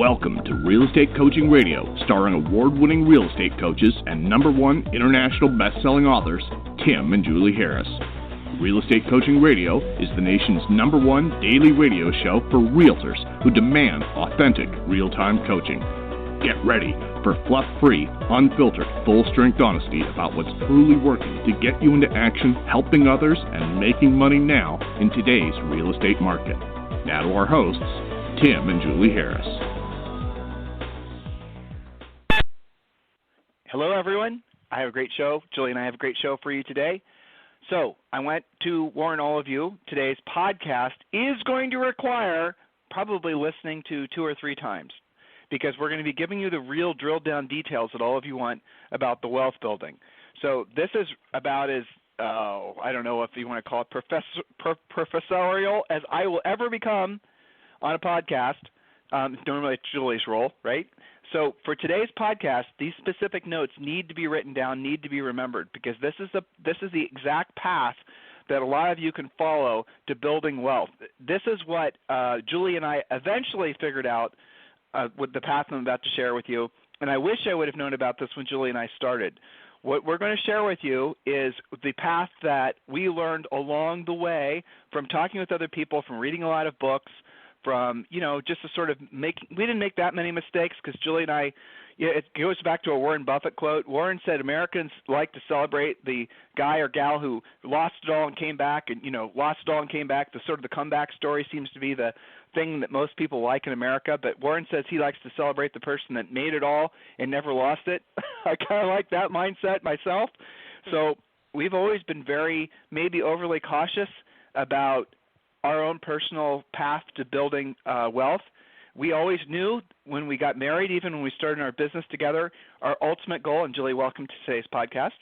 Welcome to Real Estate Coaching Radio, starring award-winning real estate coaches and #1 international best-selling authors, Tim and Julie Harris. Real Estate Coaching Radio is the nation's #1 daily radio show for realtors who demand authentic, real-time coaching. Get ready for fluff-free, unfiltered, full-strength honesty about what's truly working to get you into action, helping others, and making money now in today's real estate market. Now to our hosts, Tim and Julie Harris. Hello, everyone. I have a great show. Julie and I have a great show for you today. So I went to warn all of you, today's podcast is going to require probably listening to 2 or 3 times, because we're going to be giving you the real drilled-down details that all of you want about the wealth building. So this is about as, I don't know if you want to call it professorial as I will ever become on a podcast. Normally it's Julie's role, right? So for today's podcast, these specific notes need to be written down, need to be remembered, because this is the exact path that a lot of you can follow to building wealth. This is what Julie and I eventually figured out with the path I'm about to share with you, and I wish I would have known about this when Julie and I started. What we're going to share with you is the path that we learned along the way from talking with other people, from reading a lot of books, from, just to sort of we didn't make that many mistakes, because Julie and I, it goes back to a Warren Buffett quote. Warren said Americans like to celebrate the guy or gal who lost it all and came back, and, lost it all and came back. The sort of the comeback story seems to be the thing that most people like in America, but Warren says he likes to celebrate the person that made it all and never lost it. I kind of like that mindset myself. So we've always been very, maybe overly cautious about our own personal path to building wealth. We always knew when we got married, even when we started our business together, our ultimate goal, and Julie, welcome to today's podcast.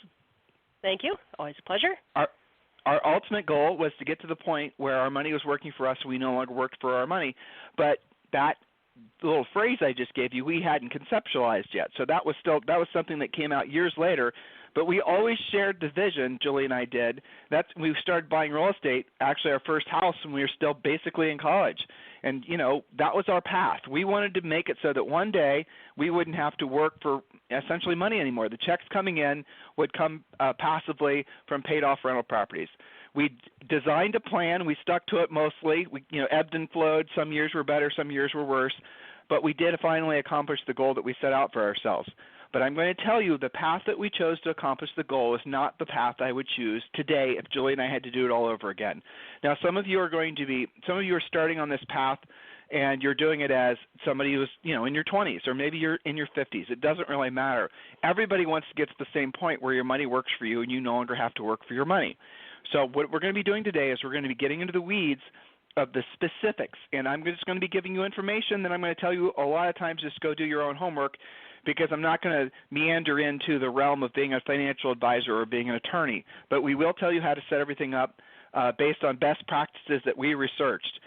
Thank you. Always a pleasure. Our ultimate goal was to get to the point where our money was working for us and we no longer worked for our money. But that little phrase I just gave you, we hadn't conceptualized yet. So that was something that came out years later. But we always shared the vision, Julie and I did. We started buying real estate, actually our first house, when we were still basically in college. And, that was our path. We wanted to make it so that one day we wouldn't have to work for essentially money anymore. The checks coming in would come passively from paid-off rental properties. We designed a plan. We stuck to it mostly. We, ebbed and flowed. Some years were better, some years were worse. But we did finally accomplish the goal that we set out for ourselves. But I'm going to tell you the path that we chose to accomplish the goal is not the path I would choose today if Julie and I had to do it all over again. Now, some of you are starting on this path, and you're doing it as somebody who's, in your 20s, or maybe you're in your 50s. It doesn't really matter. Everybody wants to get to the same point where your money works for you and you no longer have to work for your money. So what we're going to be doing today is we're going to be getting into the weeds of the specifics, and I'm just going to be giving you information that I'm going to tell you a lot of times just go do your own homework, because I'm not going to meander into the realm of being a financial advisor or being an attorney. But we will tell you how to set everything up based on best practices that we researched.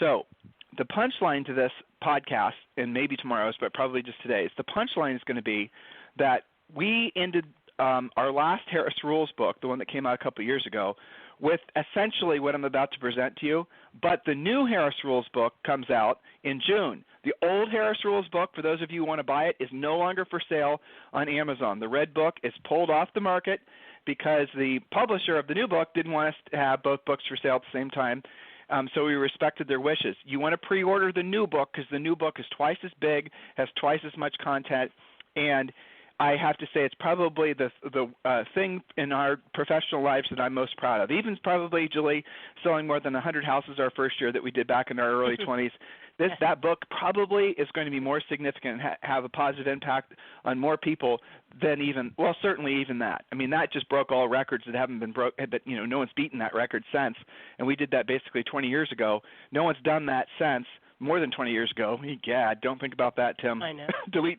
So the punchline to this podcast, and maybe tomorrow's, but probably just today's, the punchline is going to be that we ended our last Harris Rules book, the one that came out a couple of years ago, with essentially what I'm about to present to you, but the new Harris Rules book comes out in June. The old Harris Rules book, for those of you who want to buy it, is no longer for sale on Amazon. The red book is pulled off the market because the publisher of the new book didn't want us to have both books for sale at the same time, so we respected their wishes. You want to pre-order the new book because the new book is twice as big, has twice as much content, and I have to say it's probably the thing in our professional lives that I'm most proud of. Even probably, Julie, selling more than 100 houses our first year that we did back in our early 20s. That book probably is going to be more significant and have a positive impact on more people than certainly even that. I mean, that just broke all records that haven't been broke, but, no one's beaten that record since. And we did that basically 20 years ago. No one's done that since, more than 20 years ago. God, don't think about that, Tim. I know. delete.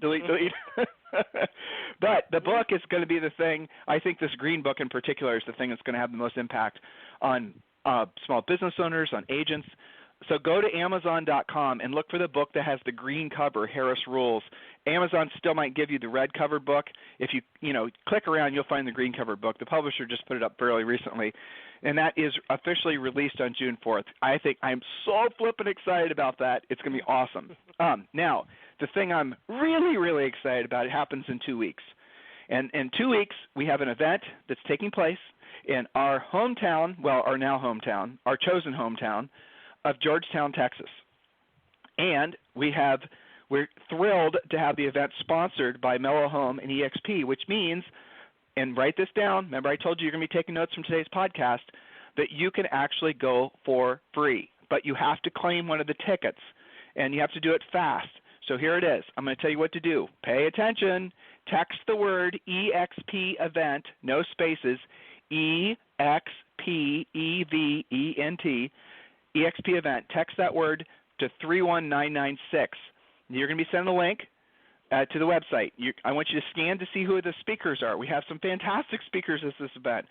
But the book is going to be the thing. I think this green book in particular is the thing that's going to have the most impact on small business owners, on agents, So go to Amazon.com and look for the book that has the green cover, Harris Rules. Amazon still might give you the red cover book. If you click around, you'll find the green cover book. The publisher just put it up fairly recently, and that is officially released on June 4th. I think I'm so flippin' excited about that. It's going to be awesome. Now, the thing I'm really, really excited about, it happens in 2 weeks. And in 2 weeks, we have an event that's taking place in our hometown, well, our now hometown, our chosen hometown of Georgetown, Texas. And we're thrilled to have the event sponsored by Mellow Home and EXP, which means, and write this down, remember I told you you're going to be taking notes from today's podcast, that you can actually go for free. But you have to claim one of the tickets, and you have to do it fast. So here it is. I'm going to tell you what to do. Pay attention. Text the word EXP event, no spaces, EXPEVENT, EXP event. Text that word to 31996. You're going to be sent a link to the website. I want you to scan to see who the speakers are. We have some fantastic speakers at this event.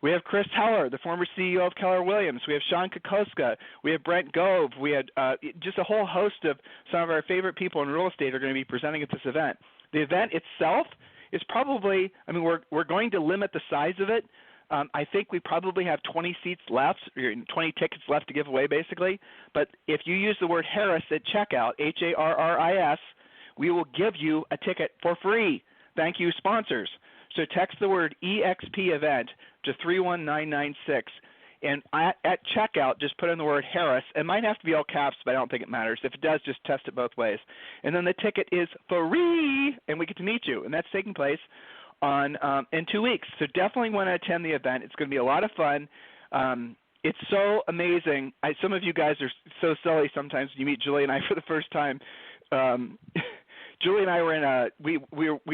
We have Chris Heller, the former CEO of Keller Williams. We have Sean Kokoska. We have Brent Gove. We had just a whole host of some of our favorite people in real estate are going to be presenting at this event. The event itself is probably, we're going to limit the size of it. I think we probably have 20 seats left, 20 tickets left to give away basically. But if you use the word Harris at checkout, HARRIS, we will give you a ticket for free. Thank you, sponsors. So text the word EXP event to 31996. And at checkout, just put in the word Harris. It might have to be all caps, but I don't think it matters. If it does, just test it both ways. And then the ticket is free, and we get to meet you. And that's taking place in 2 weeks. So definitely want to attend the event. It's going to be a lot of fun. It's so amazing. Some of you guys are so silly sometimes when you meet Julie and I for the first time. Julie and I were we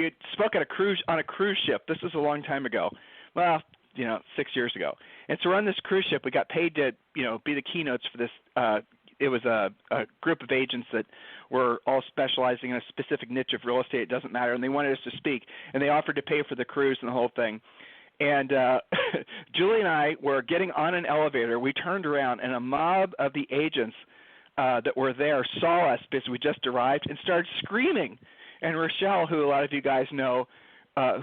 had spoke on a cruise ship. This was a long time ago. Well, 6 years ago. And so we're on this cruise ship. We got paid to, be the keynotes for this. It was a group of agents that were all specializing in a specific niche of real estate. It doesn't matter. And they wanted us to speak. And they offered to pay for the cruise and the whole thing. And Julie and I were getting on an elevator. We turned around, and a mob of the agents that were there saw us because we just arrived and started screaming. And Rochelle, who a lot of you guys know,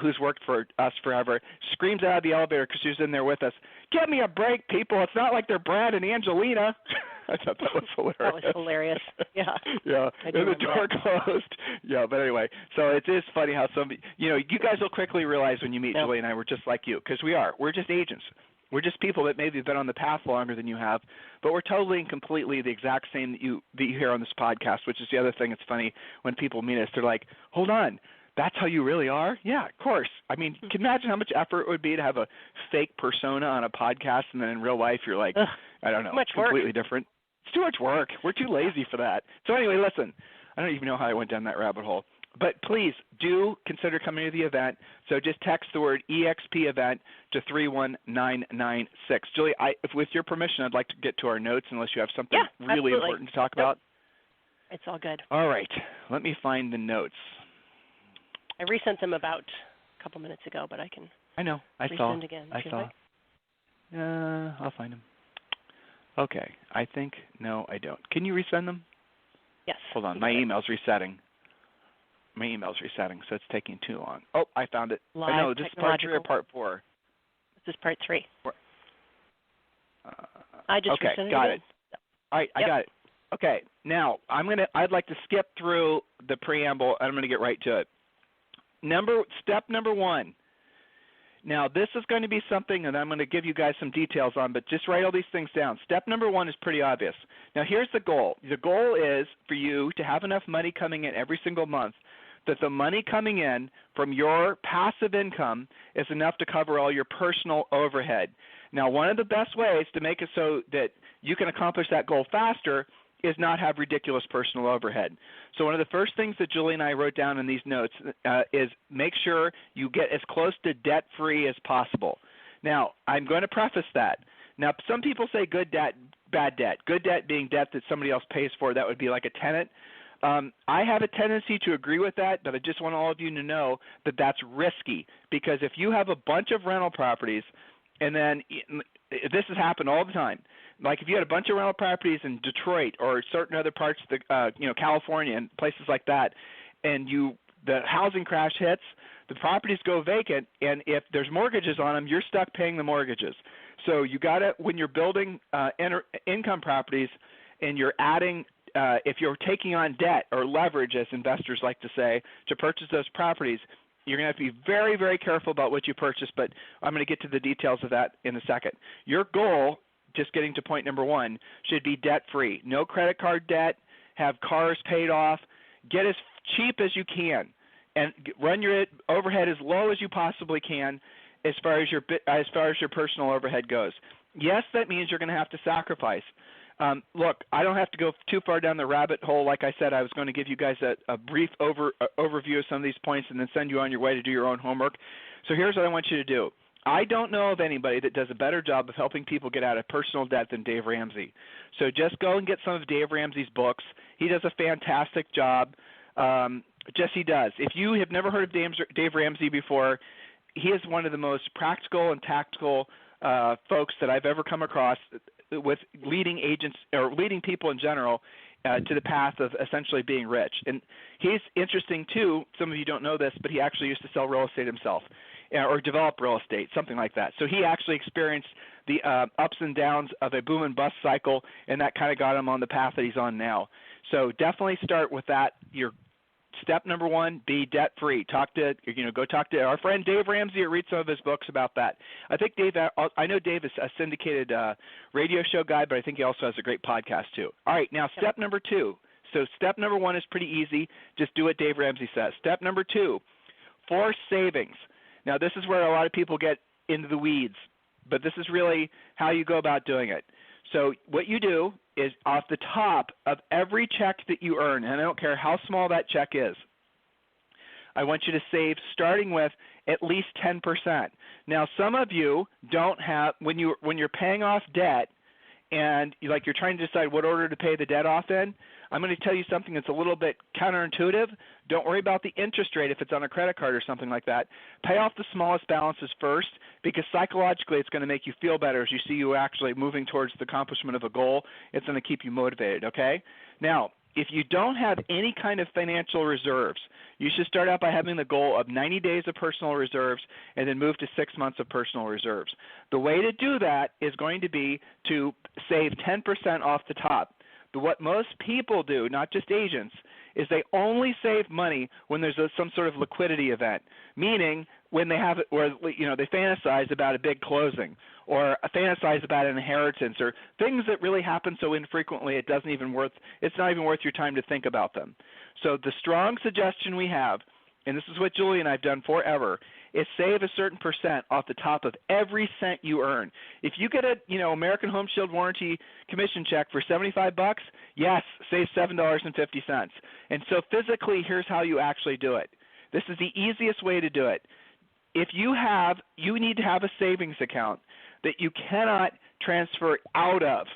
who's worked for us forever, screams out of the elevator because she was in there with us, "Give me a break, people. It's not like they're Brad and Angelina." I thought that was hilarious. That was hilarious. Yeah. Yeah. And the door closed. Yeah, but anyway, so it is funny how you guys will quickly realize when you meet Julie and I, we're just like you, because we are. We're just agents. We're just people that maybe have been on the path longer than you have, but we're totally and completely the exact same that you hear on this podcast, which is the other thing that's funny when people meet us. They're like, "Hold on. That's how you really are?" Yeah, of course. Can you imagine how much effort it would be to have a fake persona on a podcast, and then in real life you're like, I don't know, completely different? It's too much work. We're too lazy for that. So anyway, listen, I don't even know how I went down that rabbit hole. But please do consider coming to the event. So just text the word EXP event to 31996. Julie, with your permission, I'd like to get to our notes unless you have something really important to talk about. It's all good. All right. Let me find the notes. I resent them about a couple minutes ago, but I can. I know. I resend again. I saw. I'll find them. Okay. No, I don't. Can you resend them? Yes. Hold on. My email's resetting. So it's taking too long. Oh, I found it. No, this is part 3 or part 4? This is part 3. I just resent it. Got again. it. All right, I got it. Okay. Now I'd like to skip through the preamble, and I'm going to get right to it. Step number 1. Now, this is going to be something that I'm going to give you guys some details on, but just write all these things down. Step number 1 is pretty obvious. Now, here's the goal. The goal is for you to have enough money coming in every single month that the money coming in from your passive income is enough to cover all your personal overhead. Now, one of the best ways to make it so that you can accomplish that goal faster is not have ridiculous personal overhead. So one of the first things that Julie and I wrote down in these notes is make sure you get as close to debt-free as possible. Now, I'm going to preface that. Now, some people say good debt, bad debt. Good debt being debt that somebody else pays for. That would be like a tenant. I have a tendency to agree with that, but I just want all of you to know that that's risky, because if you have a bunch of rental properties, and then this has happened all the time, Like if you had a bunch of rental properties in Detroit or certain other parts of the, California and places like that, and the housing crash hits, the properties go vacant, and if there's mortgages on them, you're stuck paying the mortgages. So you got to, when you're building income properties and you're adding, if you're taking on debt or leverage, as investors like to say, to purchase those properties, you're going to have to be very, very careful about what you purchase, but I'm going to get to the details of that in a second. Your goal, just getting to point number one, should be debt-free. No credit card debt, have cars paid off, get as cheap as you can, and run your overhead as low as you possibly can as far as your personal overhead goes. Yes, that means you're going to have to sacrifice. Look, I don't have to go too far down the rabbit hole. Like I said, I was going to give you guys a brief overview of some of these points and then send you on your way to do your own homework. So here's what I want you to do. I don't know of anybody that does a better job of helping people get out of personal debt than Dave Ramsey. So just go and get some of Dave Ramsey's books. He does a fantastic job. He does. If you have never heard of Dave Ramsey before, he is one of the most practical and tactical folks that I've ever come across with leading agents or leading people in general to the path of essentially being rich. And he's interesting too. Some of you don't know this, but he actually used to sell real estate himself or develop real estate, something like that. So he actually experienced the ups and downs of a boom and bust cycle, and that kind of got him on the path that he's on now. So definitely start with that. Your step number one, be debt-free. Go talk to our friend Dave Ramsey or read some of his books about that. I think I know Dave is a syndicated radio show guy, but I think he also has a great podcast too. All right, now step number two. So step number one is pretty easy. Just do what Dave Ramsey says. Step number two, force savings. Now this is where a lot of people get into the weeds, but this is really how you go about doing it. So what you do is off the top of every check that you earn, and I don't care how small that check is, I want you to save starting with at least 10%. Now some of you don't have, when you're paying off debt and you're trying to decide what order to pay the debt off in, I'm going to tell you something that's a little bit counterintuitive. Don't worry about the interest rate if it's on a credit card or something like that. Pay off the smallest balances first, because psychologically it's going to make you feel better as you see you actually moving towards the accomplishment of a goal. It's going to keep you motivated, okay? Now, if you don't have any kind of financial reserves, you should start out by having the goal of 90 days of personal reserves and then move to 6 months of personal reserves. The way to do that is going to be to save 10% off the top. But what most people do, not just agents, is they only save money when there's some sort of liquidity event, meaning when they have it, or they fantasize about a big closing, or fantasize about an inheritance, or things that really happen so infrequently it's not even worth your time to think about them. So the strong suggestion we have, and this is what Julie and I have done forever, is save a certain percent off the top of every cent you earn. If you get a American Home Shield warranty commission check for $75, yes, save $7.50. And so physically, here's how you actually do it. This is the easiest way to do it. If you need to have a savings account that you cannot transfer out of.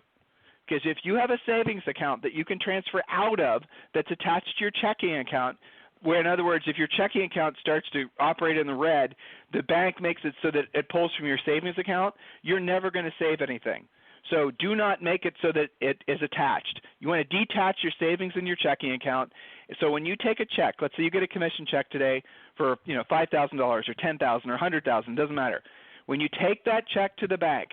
Because if you have a savings account that you can transfer out of that's attached to your checking account, where in other words, if your checking account starts to operate in the red, the bank makes it so that it pulls from your savings account, you're never going to save anything. So do not make it so that it is attached. You want to detach your savings in your checking account. So when you take a check, let's say you get a commission check today for $5,000 or $10,000 or $100,000, doesn't matter. When you take that check to the bank,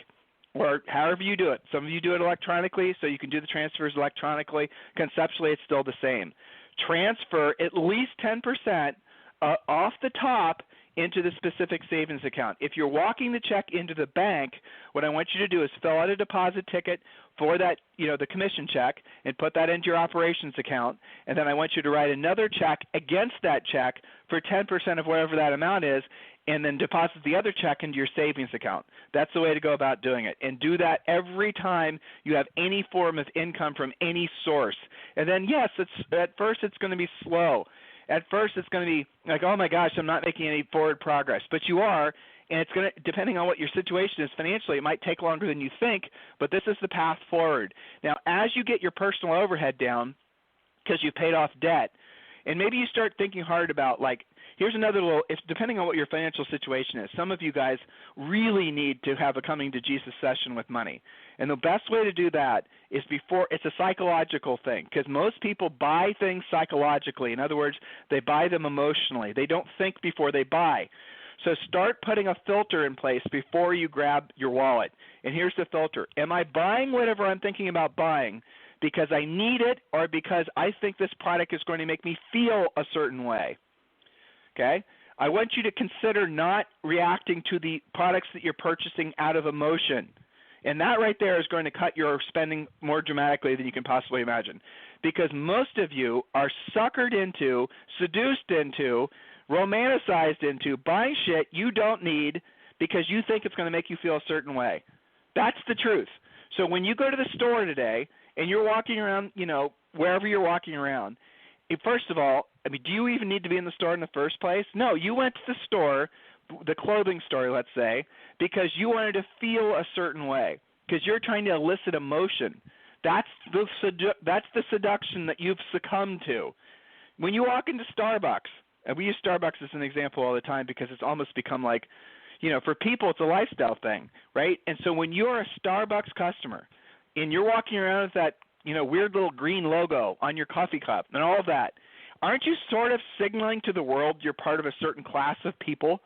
or however you do it, some of you do it electronically, so you can do the transfers electronically. Conceptually, it's still the same. Transfer at least 10% off the top into the specific savings account. If you're walking the check into the bank, what I want you to do is fill out a deposit ticket for that, the commission check, and put that into your operations account. And then I want you to write another check against that check for 10% of whatever that amount is, and then deposit the other check into your savings account. That's the way to go about doing it. And do that every time you have any form of income from any source. And then, yes, at first it's going to be slow. At first it's going to be like, oh my gosh, I'm not making any forward progress. But you are, and it's going to, depending on what your situation is financially, it might take longer than you think, but this is the path forward. Now, as you get your personal overhead down, because you've paid off debt, And maybe you start thinking hard about, like, here's another little, if depending on what your financial situation is, some of you guys really need to have a coming to Jesus session with money. And the best way to do that is it's a psychological thing, because most people buy things psychologically. In other words, they buy them emotionally. They don't think before they buy. So start putting a filter in place before you grab your wallet. And here's the filter. Am I buying whatever I'm thinking about buying because I need it or because I think this product is going to make me feel a certain way? Okay? I want you to consider not reacting to the products that you're purchasing out of emotion. And that right there is going to cut your spending more dramatically than you can possibly imagine. Because most of you are suckered into, seduced into, romanticized into buying shit you don't need because you think it's going to make you feel a certain way. That's the truth. So when you go to the store today and you're walking around, wherever you're walking around, first of all, do you even need to be in the store in the first place? No, you went to the store, the clothing store, let's say, because you wanted to feel a certain way, because you're trying to elicit emotion. That's the seduction that you've succumbed to. When you walk into Starbucks, and we use Starbucks as an example all the time because it's almost become like, for people it's a lifestyle thing, right? And so when you're a Starbucks customer and you're walking around with that, weird little green logo on your coffee cup and all of that, aren't you sort of signaling to the world you're part of a certain class of people?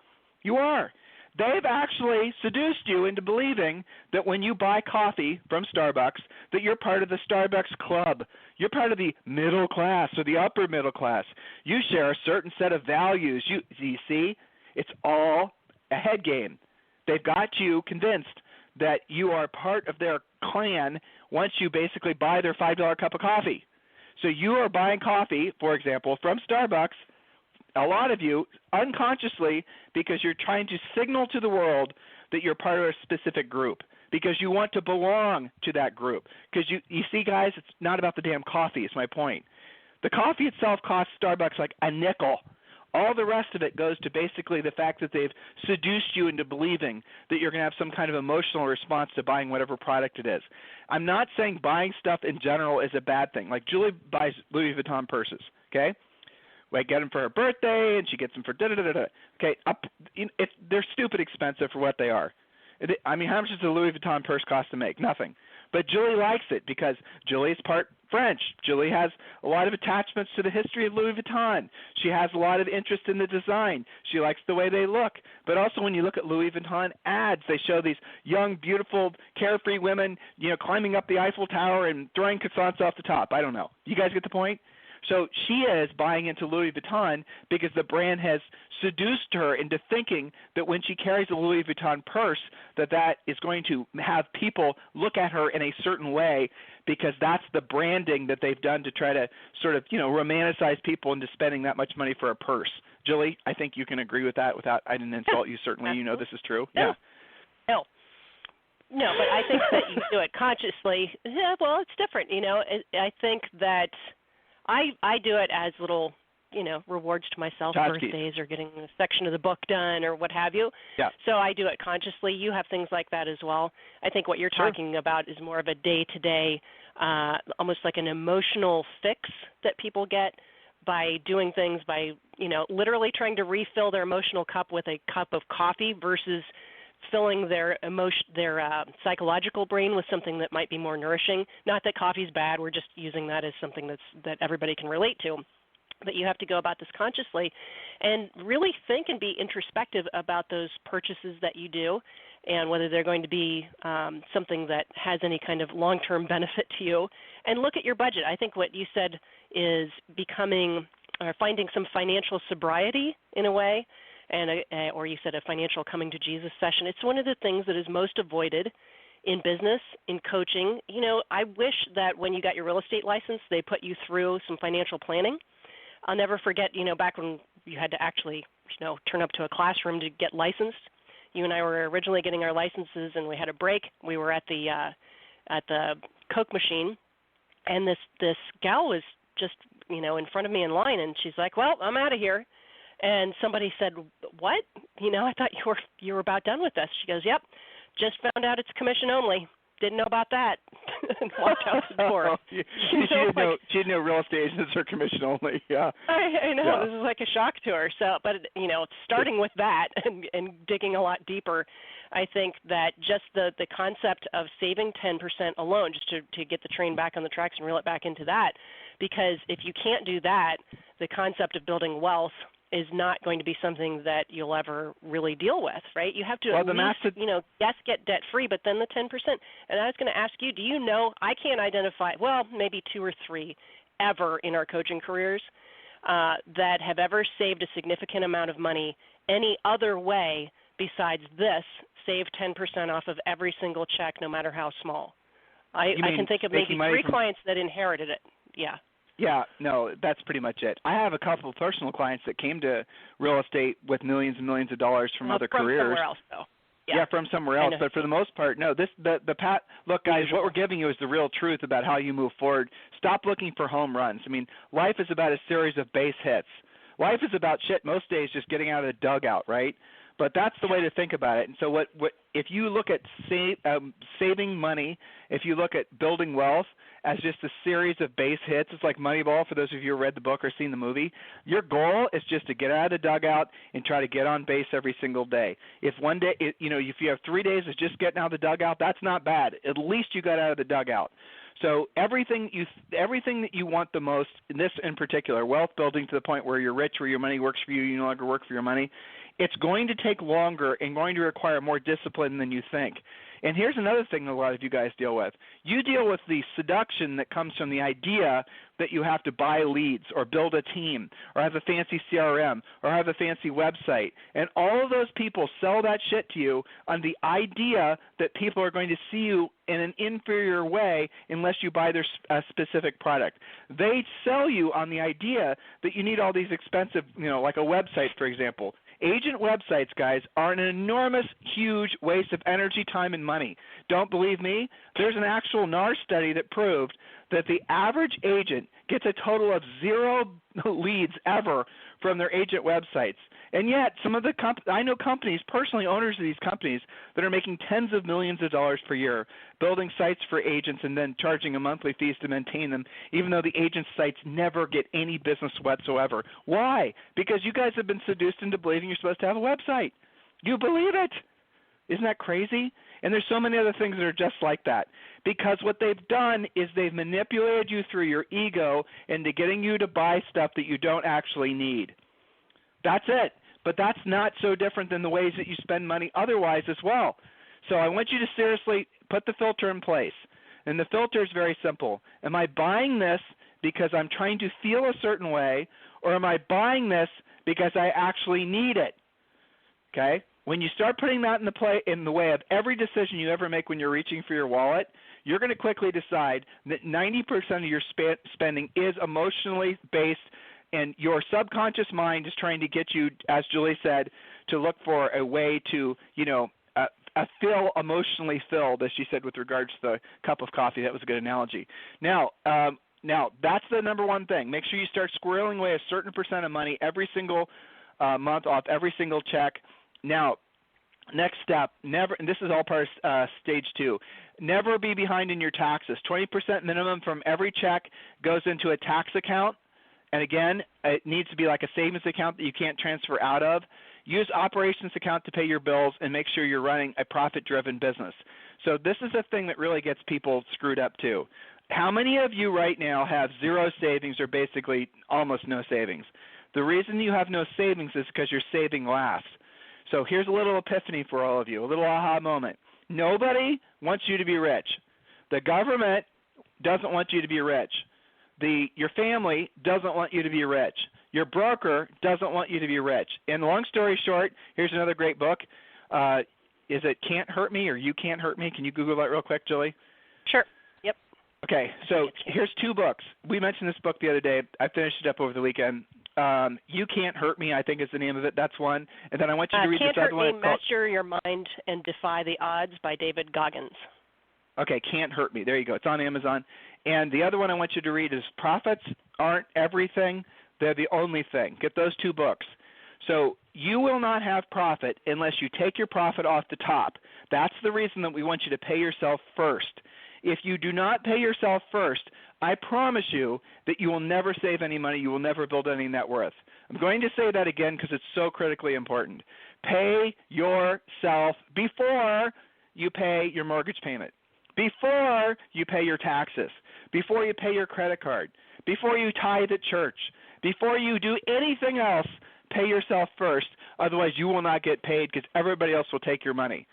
You are. They've actually seduced you into believing that when you buy coffee from Starbucks, that you're part of the Starbucks club. You're part of the middle class or the upper middle class. You share a certain set of values. You see, it's all a head game. They've got you convinced that you are part of their clan once you basically buy their $5 cup of coffee. So you are buying coffee, for example, from Starbucks, a lot of you, unconsciously, because you're trying to signal to the world that you're part of a specific group, because you want to belong to that group. Because you see, guys, it's not about the damn coffee is my point. The coffee itself costs Starbucks like a nickel. All the rest of it goes to basically the fact that they've seduced you into believing that you're going to have some kind of emotional response to buying whatever product it is. I'm not saying buying stuff in general is a bad thing. Like Julie buys Louis Vuitton purses, okay? I get them for her birthday, and she gets them for da-da-da-da-da. Okay, they're stupid expensive for what they are. How much does a Louis Vuitton purse cost to make? Nothing. But Julie likes it because Julie is part French. Julie has a lot of attachments to the history of Louis Vuitton. She has a lot of interest in the design. She likes the way they look. But also when you look at Louis Vuitton ads, they show these young, beautiful, carefree women, climbing up the Eiffel Tower and throwing croissants off the top. I don't know. You guys get the point? So she is buying into Louis Vuitton because the brand has seduced her into thinking that when she carries a Louis Vuitton purse, that is going to have people look at her in a certain way, because that's the branding that they've done to try to sort of, romanticize people into spending that much money for a purse. Julie, I think you can agree with that I didn't insult you. Certainly, this is true. No. Yeah. No, but I think that you do it consciously. Yeah, well, it's different. I think that I do it as little, rewards to myself, birthdays or getting a section of the book done or what have you. Yeah. So I do it consciously. You have things like that as well. I think what you're talking about is more of a day-to-day, almost like an emotional fix that people get by doing things by, literally trying to refill their emotional cup with a cup of coffee versus filling their psychological brain with something that might be more nourishing. Not that coffee's bad. We're just using that as something that everybody can relate to. But you have to go about this consciously and really think and be introspective about those purchases that you do and whether they're going to be something that has any kind of long-term benefit to you. And look at your budget. I think what you said is finding some financial sobriety in a way, or you said a financial coming to Jesus session. It's one of the things that is most avoided in business, in coaching. I wish that when you got your real estate license, they put you through some financial planning. I'll never forget, back when you had to actually, turn up to a classroom to get licensed. You and I were originally getting our licenses, and we had a break. We were at the Coke machine, and this gal was just, in front of me in line, and she's like, "Well, I'm out of here." And somebody said, "What? I thought you were about done with this." She goes, "Yep, just found out it's commission only. didn't know about that. And walked out the door. She didn't know real estate agents are commission only. Yeah. I know. Yeah. This is like a shock to her. So, but starting with that and digging a lot deeper, I think that just the concept of saving 10% alone, just to get the train back on the tracks and reel it back into that, because if you can't do that, the concept of building wealth is not going to be something that you'll ever really deal with, right? You have to at least, yes, get debt-free, but then the 10%. And I was going to ask you, do you know, I can't identify, well, maybe 2 or 3 ever in our coaching careers that have ever saved a significant amount of money any other way besides this, save 10% off of every single check, no matter how small. I can think of maybe 3 clients that inherited it. Yeah. Yeah, no, that's pretty much it. I have a couple of personal clients that came to real estate with millions and millions of dollars from other careers. From somewhere else, though. Yeah, from somewhere else. But for the most part, no. Look, guys, what we're giving you is the real truth about how you move forward. Stop looking for home runs. I mean, life is about a series of base hits. Life is about shit most days just getting out of the dugout, right? But that's the way to think about it. And so what if you look at saving money, if you look at building wealth as just a series of base hits, it's like Moneyball for those of you who read the book or seen the movie. Your goal is just to get out of the dugout and try to get on base every single day. If one day, if you have 3 days of just getting out of the dugout, that's not bad. At least you got out of the dugout. So everything that you want the most, in this in particular, wealth building to the point where you're rich, where your money works for you, you no longer work for your money, it's going to take longer and going to require more discipline than you think. And here's another thing that a lot of you guys deal with. You deal with the seduction that comes from the idea that you have to buy leads or build a team or have a fancy CRM or have a fancy website. And all of those people sell that shit to you on the idea that people are going to see you in an inferior way unless you buy their specific product. They sell you on the idea that you need all these expensive, like a website, for example. Agent websites, guys, are an enormous, huge waste of energy, time, and money. Don't believe me? There's an actual NAR study that proved that the average agent gets a total of 0 leads ever from their agent websites. And yet, some of the I know companies, personally owners of these companies, that are making tens of millions of dollars per year, building sites for agents and then charging a monthly fees to maintain them, even though the agent sites never get any business whatsoever. Why? Because you guys have been seduced into believing you're supposed to have a website. You believe it. Isn't that crazy? And there's so many other things that are just like that. Because what they've done is they've manipulated you through your ego into getting you to buy stuff that you don't actually need. That's it. But that's not so different than the ways that you spend money otherwise as well. So I want you to seriously put the filter in place. And the filter is very simple. Am I buying this because I'm trying to feel a certain way, or am I buying this because I actually need it? Okay? When you start putting that in the way of every decision you ever make when you're reaching for your wallet, you're going to quickly decide that 90% of your spending is emotionally based, and your subconscious mind is trying to get you, as Julie said, to look for a way to, feel emotionally filled, as she said with regards to the cup of coffee. That was a good analogy. Now, that's the number one thing. Make sure you start squirreling away a certain percent of money every single month off every single check. Now, next step, never, and this is all part of stage 2, never be behind in your taxes. 20% minimum from every check goes into a tax account. And again, it needs to be like a savings account that you can't transfer out of. Use operations account to pay your bills and make sure you're running a profit-driven business. So this is a thing that really gets people screwed up too. How many of you right now have 0 savings or basically almost no savings? The reason you have no savings is because you're saving last. So here's a little epiphany for all of you, a little aha moment. Nobody wants you to be rich. The government doesn't want you to be rich. Your family doesn't want you to be rich. Your broker doesn't want you to be rich. And long story short, here's another great book. Is it Can't Hurt Me or You Can't Hurt Me? Can you Google that real quick, Julie? Sure. Yep. Okay, so here's 2 books. We mentioned this book the other day. I finished it up over the weekend. You Can't Hurt Me, I think is the name of it. That's one. And then I want you to read this other one. Can't Hurt Me, Master Your Mind and Defy the Odds by David Goggins. Okay, Can't Hurt Me. There you go. It's on Amazon. And the other one I want you to read is Profits Aren't Everything. They're the Only Thing. Get those 2 books. So you will not have profit unless you take your profit off the top. That's the reason that we want you to pay yourself first. If you do not pay yourself first, I promise you that you will never save any money. You will never build any net worth. I'm going to say that again because it's so critically important. Pay yourself before you pay your mortgage payment, before you pay your taxes, before you pay your credit card, before you tithe at church, before you do anything else. Pay yourself first. Otherwise, you will not get paid because everybody else will take your money.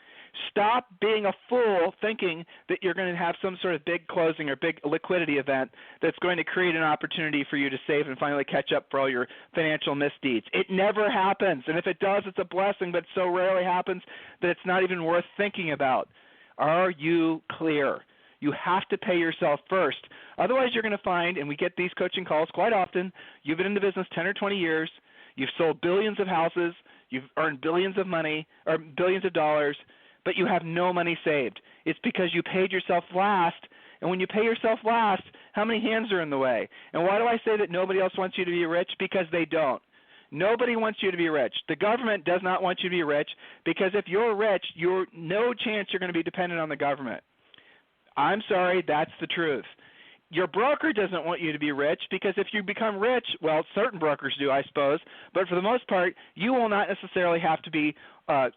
Stop being a fool thinking that you're going to have some sort of big closing or big liquidity event that's going to create an opportunity for you to save and finally catch up for all your financial misdeeds. It never happens. And if it does, it's a blessing, but it so rarely happens that it's not even worth thinking about. Are you clear? You have to pay yourself first. Otherwise, you're going to find, and we get these coaching calls quite often, you've been in the business 10 or 20 years, you've sold billions of houses, you've earned billions of money or billions of dollars, but you have no money saved. It's because you paid yourself last, and when you pay yourself last, how many hands are in the way? And why do I say that nobody else wants you to be rich? Because they don't. Nobody wants you to be rich. The government does not want you to be rich because if you're rich, you're no chance you're going to be dependent on the government. I'm sorry, that's the truth. Your broker doesn't want you to be rich because if you become rich, well, certain brokers do, I suppose, but for the most part, you will not necessarily have to be, a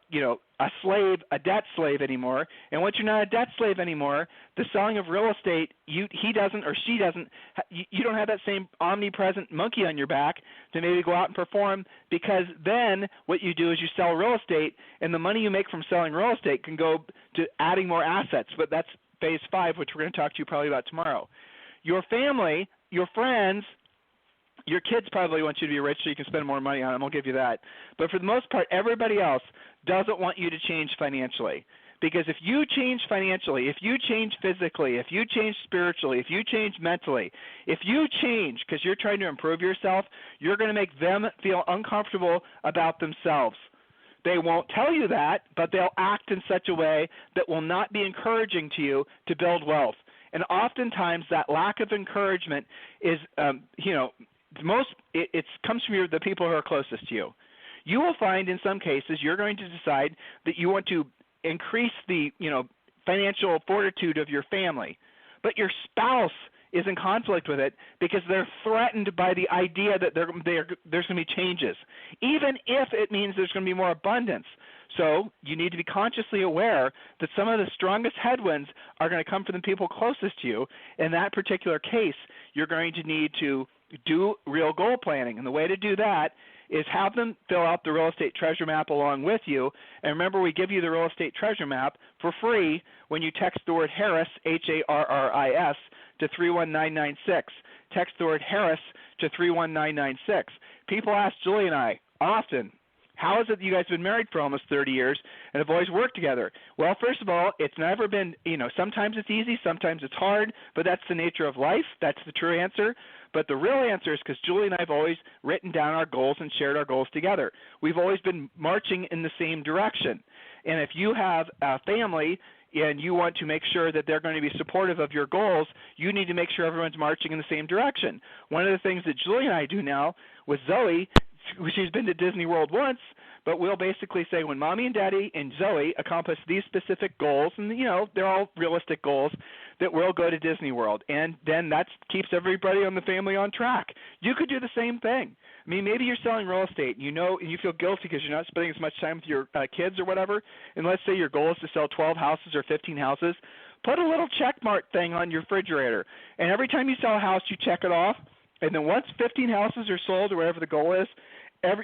slave, a debt slave anymore. And once you're not a debt slave anymore, the selling of real estate, he doesn't or she doesn't, you don't have that same omnipresent monkey on your back to maybe go out and perform because then what you do is you sell real estate and the money you make from selling real estate can go to adding more assets, but that's phase 5, which we're going to talk to you probably about tomorrow. Your family, your friends, your kids probably want you to be rich so you can spend more money on them. I'll give you that. But for the most part, everybody else doesn't want you to change financially. Because if you change financially, if you change physically, if you change spiritually, if you change mentally, if you change because you're trying to improve yourself, you're going to make them feel uncomfortable about themselves. They won't tell you that, but they'll act in such a way that will not be encouraging to you to build wealth. And oftentimes that lack of encouragement is, it comes from the people who are closest to you. You will find in some cases you're going to decide that you want to increase the, financial fortitude of your family, but your spouse is in conflict with it because they're threatened by the idea that there's going to be changes, even if it means there's going to be more abundance. So you need to be consciously aware that some of the strongest headwinds are going to come from the people closest to you. In that particular case, you're going to need to do real goal planning. And the way to do that is have them fill out the real estate treasure map along with you. And remember, we give you the real estate treasure map for free when you text the word Harris, Harris, to 31996. Text the word Harris to 31996. People ask Julie and I often, how is it that you guys have been married for almost 30 years and have always worked together? Well, first of all, it's never been, sometimes it's easy, sometimes it's hard, but that's the nature of life. That's the true answer. But the real answer is because Julie and I have always written down our goals and shared our goals together. We've always been marching in the same direction. And if you have a family and you want to make sure that they're going to be supportive of your goals, you need to make sure everyone's marching in the same direction. One of the things that Julie and I do now with Zoe, she's been to Disney World once, but we'll basically say when Mommy and Daddy and Zoe accomplish these specific goals, and they're all realistic goals, that we'll go to Disney World. And then that keeps everybody on the family on track. You could do the same thing. I mean, maybe you're selling real estate and you feel guilty because you're not spending as much time with your kids or whatever, and let's say your goal is to sell 12 houses or 15 houses. Put a little check mark thing on your refrigerator, and every time you sell a house, you check it off, and then once 15 houses are sold or whatever the goal is,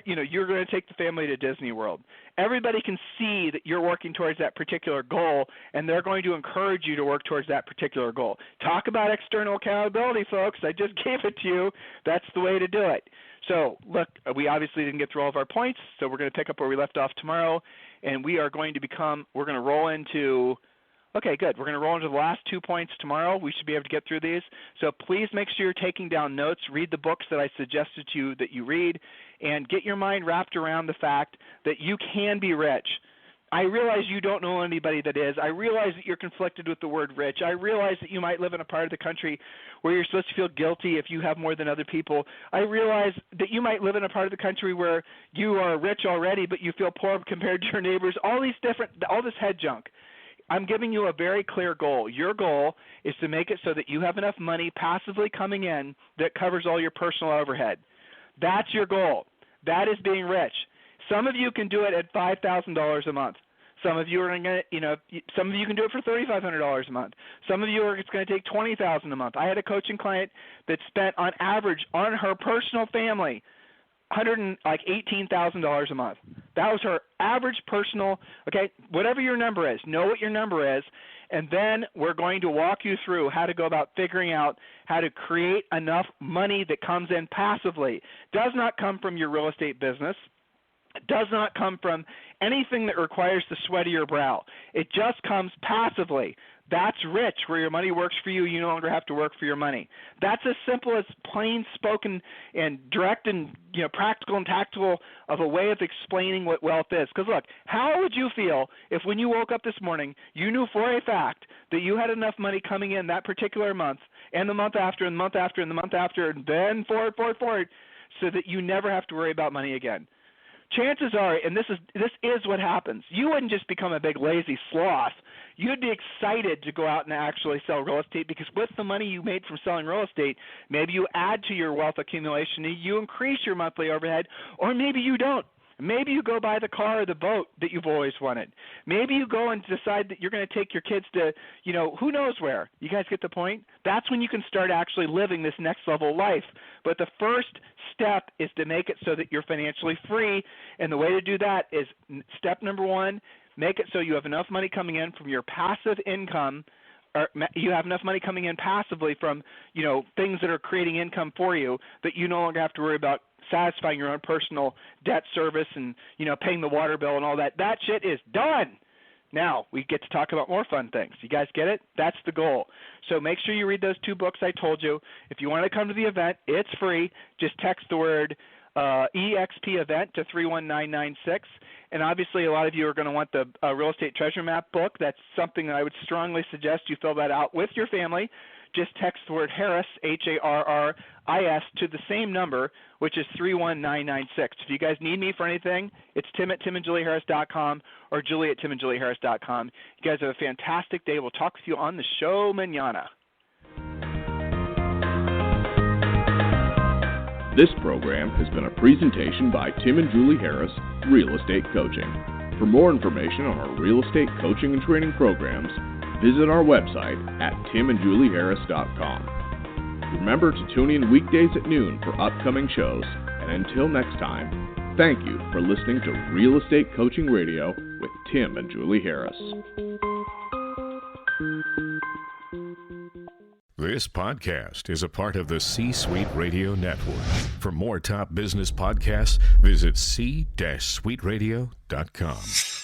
you're going to take the family to Disney World. Everybody can see that you're working towards that particular goal, and they're going to encourage you to work towards that particular goal. Talk about external accountability, folks. I just gave it to you. That's the way to do it. So, look, we obviously didn't get through all of our points, so we're going to pick up where we left off tomorrow, and we're going to roll into – okay, good. We're going to roll into the last 2 points tomorrow. We should be able to get through these. So please make sure you're taking down notes. Read the books that I suggested to you that you read, and get your mind wrapped around the fact that you can be rich. I realize you don't know anybody that is. I realize that you're conflicted with the word rich. I realize that you might live in a part of the country where you're supposed to feel guilty if you have more than other people. I realize that you might live in a part of the country where you are rich already, but you feel poor compared to your neighbors. All this head junk. I'm giving you a very clear goal. Your goal is to make it so that you have enough money passively coming in that covers all your personal overhead. That's your goal. That is being rich. Some of you can do it at $5,000 a month. Some of you are going to, some of you can do it for $3,500 a month. Some of you it's going to take $20,000 a month. I had a coaching client that spent on average on her personal family $18,000 a month. That was her average personal. Okay, whatever your number is, know what your number is, and then we're going to walk you through how to go about figuring out how to create enough money that comes in passively. Does not come from your real estate business. It does not come from anything that requires the sweat of your brow. It just comes passively. That's rich, where your money works for you. You no longer have to work for your money. That's as simple as plain spoken and direct and practical and tactical of a way of explaining what wealth is. Because look, how would you feel if when you woke up this morning, you knew for a fact that you had enough money coming in that particular month, and the month after, and the month after, and the month after, and then forward, so that you never have to worry about money again? Chances are, and this is what happens, you wouldn't just become a big lazy sloth. You'd be excited to go out and actually sell real estate, because with the money you made from selling real estate, maybe you add to your wealth accumulation, you increase your monthly overhead, or maybe you don't. Maybe you go buy the car or the boat that you've always wanted. Maybe you go and decide that you're going to take your kids to, who knows where. You guys get the point? That's when you can start actually living this next level life. But the first step is to make it so that you're financially free. And the way to do that is step number one, make it so you have enough money coming in from your passive income, or you have enough money coming in passively from, things that are creating income for you, that you no longer have to worry about satisfying your own personal debt service and, paying the water bill and all that. That shit is done. Now we get to talk about more fun things. You guys get it? That's the goal. So make sure you read those 2 books I told you. If you want to come to the event, it's free. Just text the word EXP event to 31996. And obviously a lot of you are going to want the Real Estate Treasure Map book. That's something that I would strongly suggest you fill that out with your family. Just text the word Harris, Harris, to the same number, which is 31996. If you guys need me for anything, it's tim@timandjulieharris.com or julie@timandjulieharris.com. You guys have a fantastic day. We'll talk with you on the show mañana. This program has been a presentation by Tim and Julie Harris, Real Estate Coaching. For more information on our real estate coaching and training programs, visit our website at timandjulieharris.com. Remember to tune in weekdays at noon for upcoming shows, and until next time, thank you for listening to Real Estate Coaching Radio with Tim and Julie Harris. This podcast is a part of the C-Suite Radio Network. For more top business podcasts, visit c-suiteradio.com.